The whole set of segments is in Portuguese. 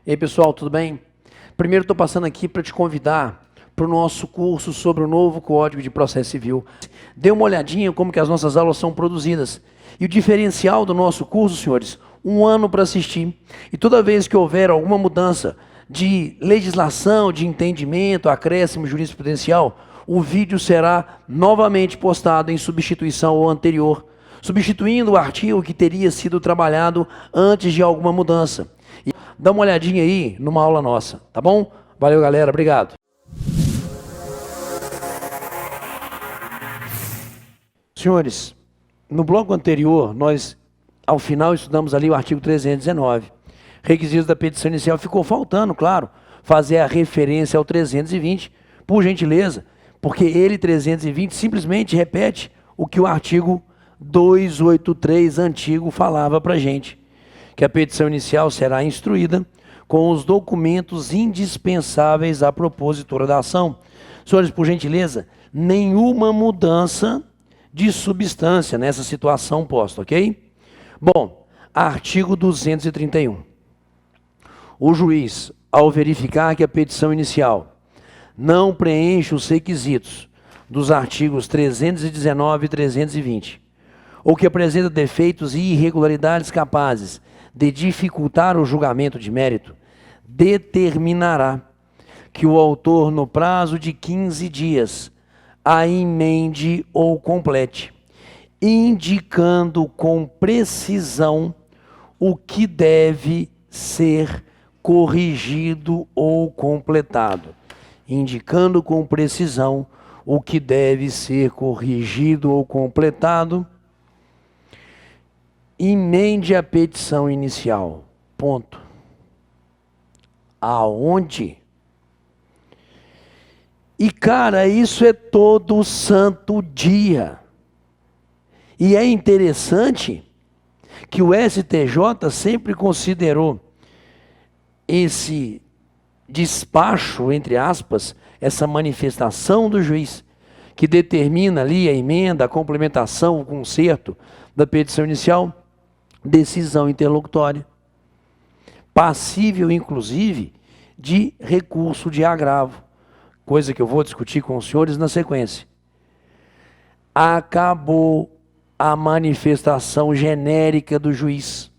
E aí, pessoal, tudo bem? Primeiro, estou passando aqui para te convidar para o nosso curso sobre o novo Código de Processo Civil. Dê uma olhadinha como que as nossas aulas são produzidas. E o diferencial do nosso curso, senhores, 1 ano para assistir. E toda vez que houver alguma mudança de legislação, de entendimento, acréscimo jurisprudencial, o vídeo será novamente postado em substituição ao anterior, substituindo o artigo que teria sido trabalhado antes de alguma mudança. E dá uma olhadinha aí numa aula nossa, tá bom? Valeu, galera, obrigado. Senhores, no bloco anterior, nós, ao final, estudamos ali o artigo 319. Requisitos da petição inicial. Ficou faltando, claro, fazer a referência ao 320, por gentileza, porque ele, 320, simplesmente repete o que o artigo 283 antigo falava para a gente, que a petição inicial será instruída com os documentos indispensáveis à propositora da ação. Senhores, por gentileza, nenhuma mudança de substância nessa situação posta, ok? Bom, artigo 231. O juiz, ao verificar que a petição inicial não preenche os requisitos dos artigos 319 e 320, ou que apresenta defeitos e irregularidades capazes de dificultar o julgamento de mérito, determinará que o autor, no prazo de 15 dias, a emende ou complete, indicando com precisão o que deve ser corrigido ou completado. Indicando com precisão o que deve ser corrigido ou completado. Emende a petição inicial. Ponto. Aonde? E, cara, isso é todo santo dia. E é interessante que o STJ sempre considerou esse despacho, entre aspas, essa manifestação do juiz, que determina ali a emenda, a complementação, o conserto da petição inicial, decisão interlocutória, passível, inclusive, de recurso de agravo, coisa que eu vou discutir com os senhores na sequência. Acabou a manifestação genérica do juiz,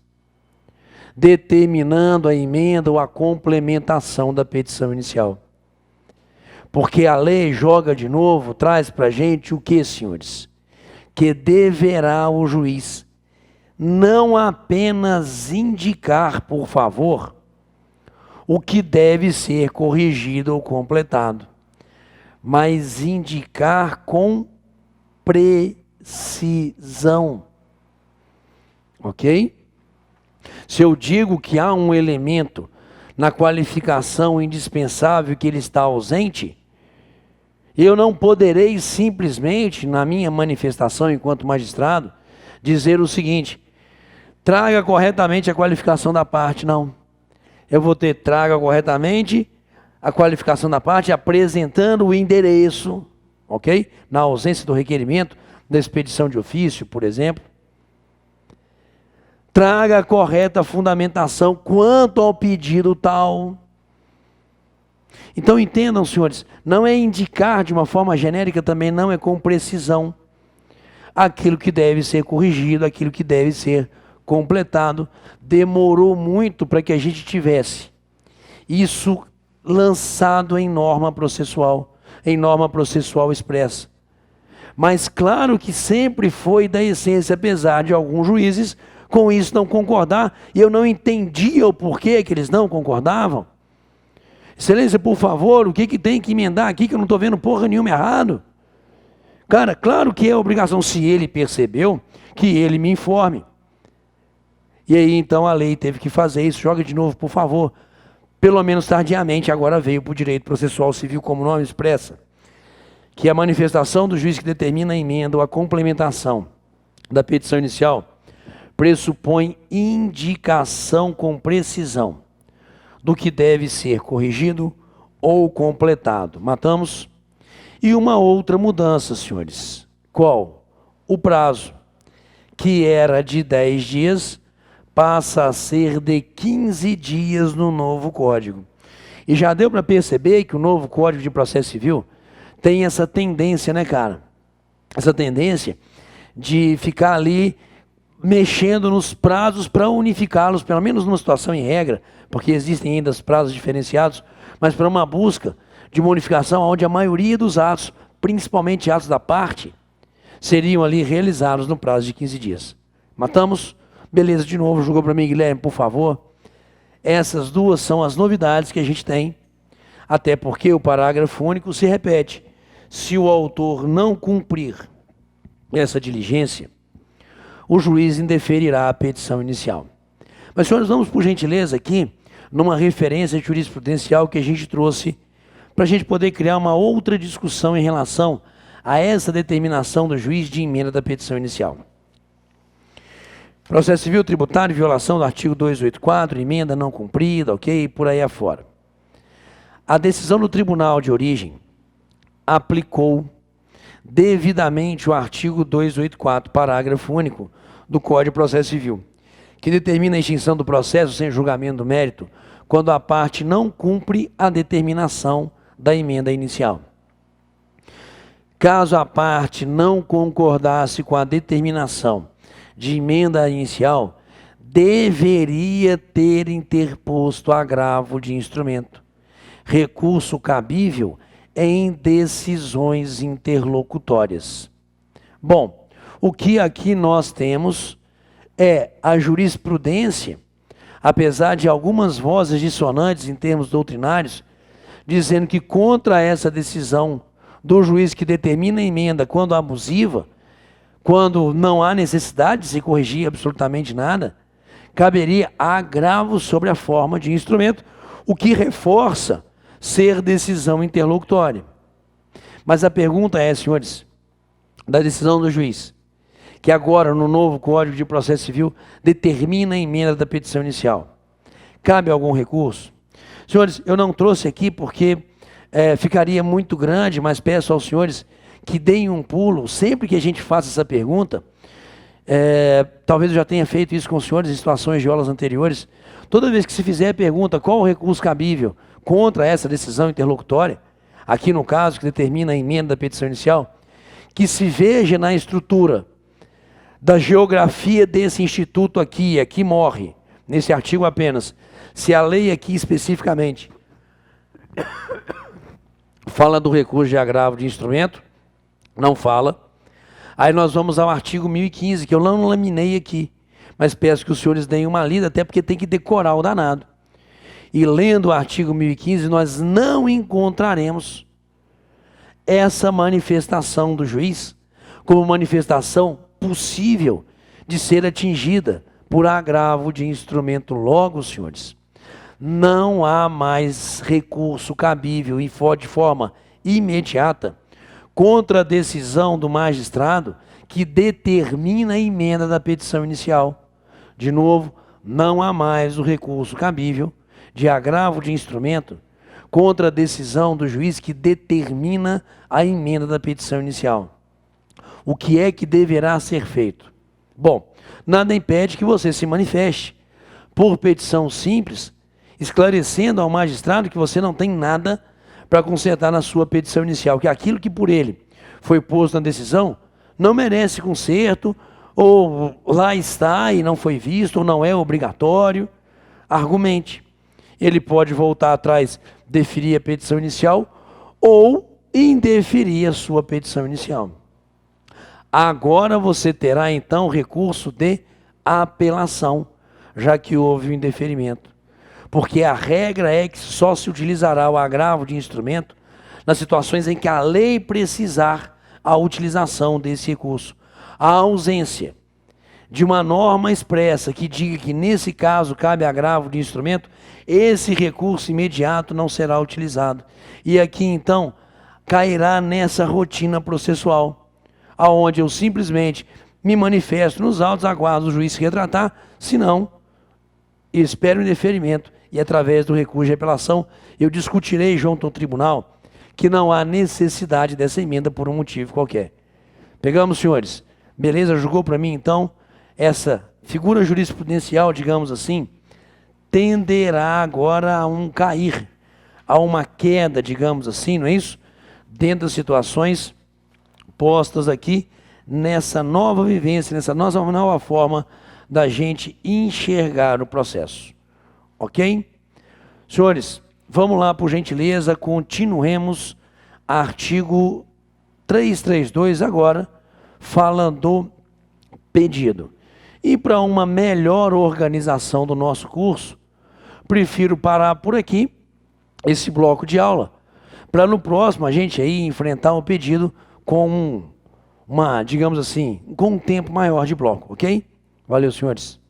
determinando a emenda ou a complementação da petição inicial. Porque a lei joga de novo, traz para a gente o que, senhores? Que deverá o juiz não apenas indicar, por favor, o que deve ser corrigido ou completado, mas indicar com precisão. Ok? Se eu digo que há um elemento na qualificação indispensável que ele está ausente, eu não poderei simplesmente, na minha manifestação enquanto magistrado, dizer o seguinte: traga corretamente a qualificação da parte. Não. Eu vou ter traga corretamente a qualificação da parte apresentando o endereço, ok? Na ausência do requerimento da expedição de ofício, por exemplo. Traga a correta fundamentação quanto ao pedido tal. Então entendam, senhores, não é indicar de uma forma genérica, também não é com precisão aquilo que deve ser corrigido, aquilo que deve ser completado. Demorou muito para que a gente tivesse isso lançado em norma processual expressa. Mas claro que sempre foi da essência, apesar de alguns juízes com isso não concordar, e eu não entendia o porquê que eles não concordavam. Excelência, por favor, o que tem que emendar aqui que eu não estou vendo porra nenhuma errado? Cara, claro que é obrigação, se ele percebeu, que ele me informe. E aí então a lei teve que fazer isso. Joga de novo, por favor. Pelo menos tardiamente, agora veio para o direito processual civil como norma expressa, que a manifestação do juiz que determina a emenda ou a complementação da petição inicial pressupõe indicação com precisão do que deve ser corrigido ou completado. Matamos? E uma outra mudança, senhores. Qual? O prazo, que era de 10 dias, passa a ser de 15 dias no novo Código. E já deu para perceber que o novo Código de Processo Civil tem essa tendência, né, cara? Essa tendência de ficar ali mexendo nos prazos para unificá-los, pelo menos numa situação em regra, porque existem ainda os prazos diferenciados, mas para uma busca de uma unificação onde a maioria dos atos, principalmente atos da parte, seriam ali realizados no prazo de 15 dias. Matamos? Beleza, de novo, jogou para mim, Guilherme, por favor. Essas duas são as novidades que a gente tem, até porque o parágrafo único se repete. Se o autor não cumprir essa diligência, o juiz indeferirá a petição inicial. Mas, senhores, vamos, por gentileza, aqui, numa referência jurisprudencial que a gente trouxe para a gente poder criar uma outra discussão em relação a essa determinação do juiz de emenda da petição inicial. Processo civil tributário, violação do artigo 284, emenda não cumprida, ok? Por aí afora. A decisão do tribunal de origem aplicou devidamente o artigo 284, parágrafo único do Código de Processo Civil, que determina a extinção do processo sem julgamento do mérito quando a parte não cumpre a determinação da emenda inicial. Caso a parte não concordasse com a determinação de emenda inicial, deveria ter interposto agravo de instrumento, recurso cabível em decisões interlocutórias. Bom, o que aqui nós temos é a jurisprudência, apesar de algumas vozes dissonantes em termos doutrinários, dizendo que contra essa decisão do juiz que determina a emenda quando abusiva, quando não há necessidade de se corrigir absolutamente nada, caberia agravo sobre a forma de instrumento, o que reforça ser decisão interlocutória. Mas a pergunta é, senhores, da decisão do juiz, que agora no novo Código de Processo Civil determina a emenda da petição inicial, cabe algum recurso? Senhores, eu não trouxe aqui porque ficaria muito grande, mas peço aos senhores que deem um pulo sempre que a gente faça essa pergunta. Talvez eu já tenha feito isso com os senhores em situações de aulas anteriores. Toda vez que se fizer a pergunta qual o recurso cabível contra essa decisão interlocutória, aqui no caso que determina a emenda da petição inicial, que se veja na estrutura da geografia desse instituto aqui morre, nesse artigo apenas, se a lei aqui especificamente fala do recurso de agravo de instrumento, não fala. Aí nós vamos ao artigo 1015, que eu não laminei aqui, mas peço que os senhores deem uma lida, até porque tem que decorar o danado. E lendo o artigo 1015, nós não encontraremos essa manifestação do juiz como manifestação possível de ser atingida por agravo de instrumento. Logo, senhores, não há mais recurso cabível e de forma imediata contra a decisão do magistrado que determina a emenda da petição inicial. De novo, não há mais o recurso cabível de agravo de instrumento contra a decisão do juiz que determina a emenda da petição inicial. O que é que deverá ser feito? Bom, nada impede que você se manifeste por petição simples, esclarecendo ao magistrado que você não tem nada para consertar na sua petição inicial, que aquilo que por ele foi posto na decisão não merece conserto, ou lá está e não foi visto, ou não é obrigatório. Argumente. Ele pode voltar atrás, deferir a petição inicial, ou indeferir a sua petição inicial. Agora você terá então recurso de apelação, já que houve o indeferimento. Porque a regra é que só se utilizará o agravo de instrumento nas situações em que a lei precisar a utilização desse recurso. A ausência de uma norma expressa que diga que nesse caso cabe agravo de instrumento, esse recurso imediato não será utilizado. E aqui então cairá nessa rotina processual, aonde eu simplesmente me manifesto nos autos, aguardo o juiz se retratar, se não, espero o indeferimento e através do recurso de apelação eu discutirei junto ao tribunal que não há necessidade dessa emenda por um motivo qualquer. Pegamos, senhores? Beleza? Julgou para mim então essa figura jurisprudencial, digamos assim, tenderá agora a um cair, a uma queda, digamos assim, não é isso? Dentro das situações postas aqui, nessa nova vivência, nessa nova forma da gente enxergar o processo. Ok? Senhores, vamos lá, por gentileza, continuemos artigo 332 agora, falando do pedido. E para uma melhor organização do nosso curso, prefiro parar por aqui esse bloco de aula, para no próximo a gente aí enfrentar o pedido com digamos assim, com um tempo maior de bloco, ok? Valeu, senhores.